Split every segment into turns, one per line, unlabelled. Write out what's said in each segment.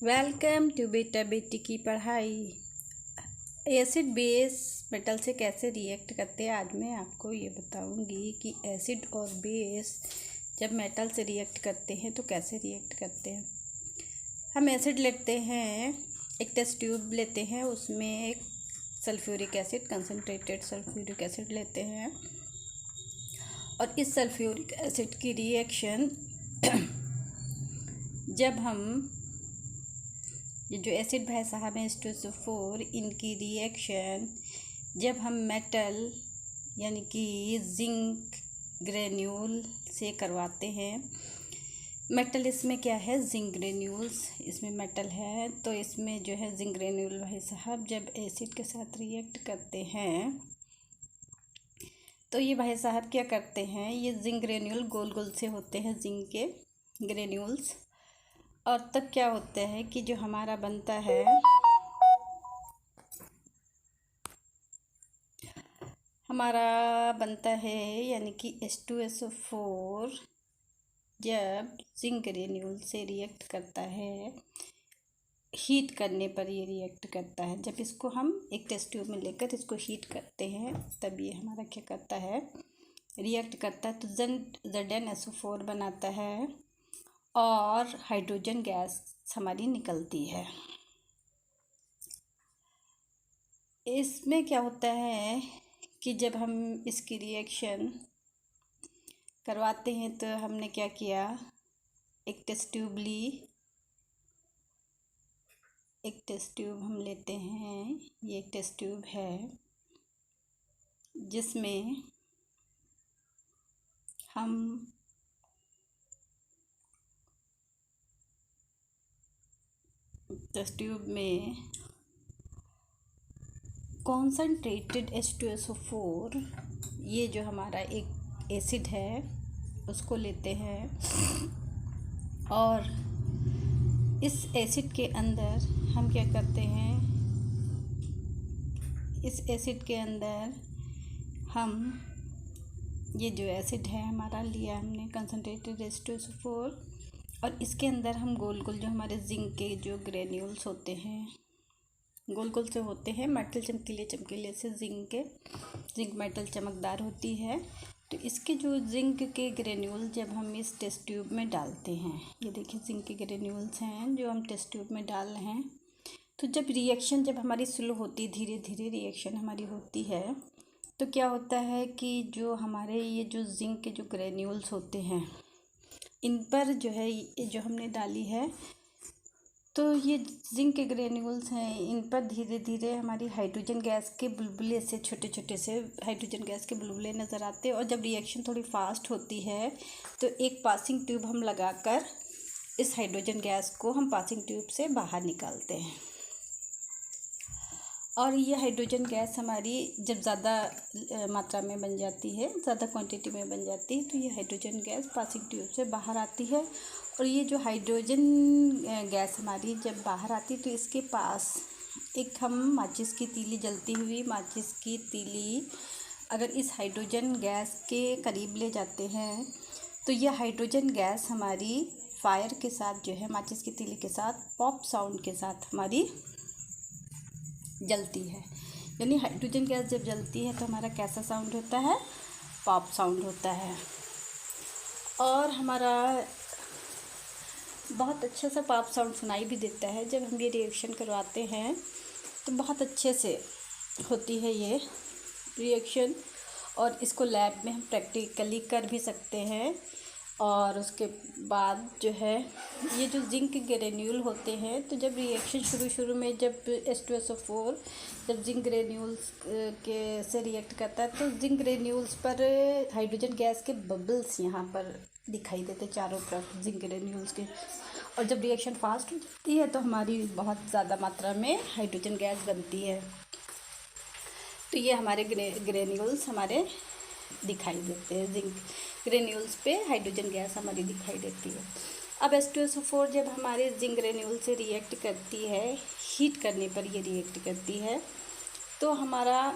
Welcome to बेटा बेटी की पढ़ाई। एसिड बेस मेटल से कैसे रिएक्ट करते हैं, आज मैं आपको ये बताऊंगी कि एसिड और बेस जब मेटल से रिएक्ट करते हैं तो कैसे रिएक्ट करते हैं। हम एसिड लेते हैं, एक टेस्ट ट्यूब लेते हैं, उसमें एक sulphuric acid, concentrated sulphuric acid लेते हैं और इस सल्फ्यूरिक एसिड की रिएक्शन जब हम ये जो एसिड भाई साहब हैं H2SO4, इनकी रिएक्शन जब हम मेटल यानी कि जिंक ग्रेन्यूल से करवाते हैं। मेटल इसमें क्या है, जिंक ग्रेन्यूल्स इसमें मेटल है, तो इसमें जो है जिंक ग्रेन्यूल भाई साहब जब एसिड के साथ रिएक्ट करते हैं तो ये भाई साहब क्या करते हैं, ये जिंक ग्रेन्यूल गोल गोल से होते हैं, जिंक के ग्रेन्यूल्स। और तब क्या होता है कि जो हमारा बनता है यानी कि H2SO4 जब जिंक ग्रेन्यूल से रिएक्ट करता है, हीट करने पर ये रिएक्ट करता है। जब इसको हम एक टेस्ट ट्यूब में लेकर इसको हीट करते हैं तब ये हमारा क्या करता है, रिएक्ट करता है, तो ZnSO4 बनाता है और हाइड्रोजन गैस हमारी निकलती है। इसमें क्या होता है कि जब हम इसकी रिएक्शन करवाते हैं तो हमने क्या किया, एक टेस्ट ट्यूब ली, एक टेस्ट ट्यूब हम लेते हैं, ये एक टेस्ट ट्यूब है जिसमें हम टेस्ट ट्यूब में कॉन्सनट्रेटेड H2SO4, ये जो हमारा एक एसिड है उसको लेते हैं और इस एसिड के अंदर हम क्या करते हैं, इस एसिड के अंदर हम ये जो एसिड है हमारा लिया हमने कंसनट्रेटेड H2SO4 और इसके अंदर हम गोल गोल जो हमारे जिंक के जो ग्रेन्यूल्स होते हैं, गोल गोल से होते हैं, मेटल चमकीले चमकीले से जिंक मेटल चमकदार होती है, तो इसके जो जिंक के ग्रेन्यूल जब हम इस टेस्ट ट्यूब में डालते हैं, ये देखिए जिंक के ग्रेन्यूल्स हैं जो हम टेस्ट ट्यूब में डाल रहे हैं, तो जब रिएक्शन जब हमारी स्लो होती, धीरे धीरे रिएक्शन हमारी होती है, तो क्या होता है कि जो हमारे ये जो जिंक के जो ग्रेन्यूल्स होते हैं इन पर जो है ये जो हमने डाली है, तो ये जिंक के ग्रेन्यूल्स हैं, इन पर धीरे धीरे हमारी हाइड्रोजन गैस के बुलबुले से छोटे छोटे से हाइड्रोजन गैस के बुलबुले नज़र आते हैं। और जब रिएक्शन थोड़ी फास्ट होती है तो एक पासिंग ट्यूब हम लगाकर इस हाइड्रोजन गैस को हम पासिंग ट्यूब से बाहर निकालते हैं और ये हाइड्रोजन गैस हमारी जब ज़्यादा मात्रा में बन जाती है, ज़्यादा क्वांटिटी में बन जाती है, तो ये हाइड्रोजन गैस पासिंग ट्यूब से बाहर आती है। और ये जो हाइड्रोजन गैस हमारी जब बाहर आती है तो इसके पास एक हम माचिस की तीली, जलती हुई माचिस की तीली अगर इस हाइड्रोजन गैस के करीब ले जाते हैं तो यह हाइड्रोजन गैस हमारी फायर के साथ जो है, माचिस की तीली के साथ पॉप साउंड के साथ हमारी जलती है। यानी हाइड्रोजन गैस जब जलती है तो हमारा कैसा साउंड होता है, पॉप साउंड होता है। और हमारा बहुत अच्छा सा पॉप साउंड सुनाई भी देता है। जब हम ये रिएक्शन करवाते हैं तो बहुत अच्छे से होती है ये रिएक्शन और इसको लैब में हम प्रैक्टिकली कर भी सकते हैं। और उसके बाद जो है ये जो जिंक ग्रेन्यूल होते हैं, तो जब रिएक्शन शुरू में जब H2SO4 जब जिंक ग्रेन्यूल्स के से रिएक्ट करता है तो जिंक ग्रेन्यूल्स पर हाइड्रोजन गैस के बबल्स यहाँ पर दिखाई देते चारों तरफ जिंक ग्रेन्यूल्स के। और जब रिएक्शन फास्ट होती है तो हमारी बहुत ज़्यादा मात्रा में हाइड्रोजन गैस बनती है, तो ये हमारे ग्रेन्यूल्स हमारे दिखाई देते हैं, जिंक ग्रेन्यूल्स पे हाइड्रोजन गैस हमारी दिखाई देती है। अब H2SO4 जब हमारे जिंक ग्रेन्यूल से रिएक्ट करती है, हीट करने पर ये रिएक्ट करती है, तो हमारा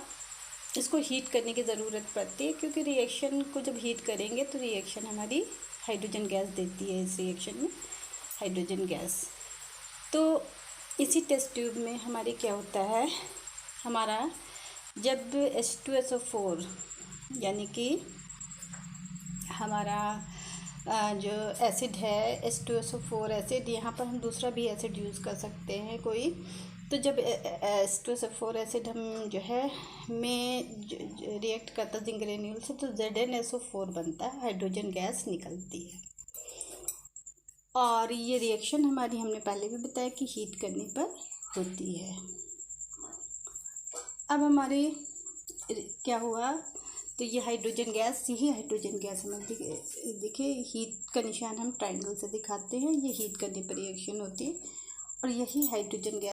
इसको हीट करने की ज़रूरत पड़ती है क्योंकि रिएक्शन को जब हीट करेंगे तो रिएक्शन हमारी हाइड्रोजन गैस देती है। इस रिएक्शन में हाइड्रोजन गैस तो इसी टेस्ट ट्यूब में हमारे क्या होता है, हमारा जब H2SO4 यानी कि हमारा जो एसिड है H2SO4 एसिड, यहाँ पर हम दूसरा भी एसिड यूज़ कर सकते हैं कोई। तो जब H2SO4 एसिड हम जो है में रिएक्ट करता जिंक ग्रेन्यूल से, तो ZnSO4 बनता है, हाइड्रोजन गैस निकलती है। और ये रिएक्शन हमारी हमने पहले भी बताया कि हीट करने पर होती है। अब हमारे क्या हुआ, तो ये हाइड्रोजन गैस, यही हाइड्रोजन गैस हमें देखिए हीट का निशान हम ट्रायंगल से दिखाते हैं, ये हीट करने पर रिएक्शन होती है और यही हाइड्रोजन गैस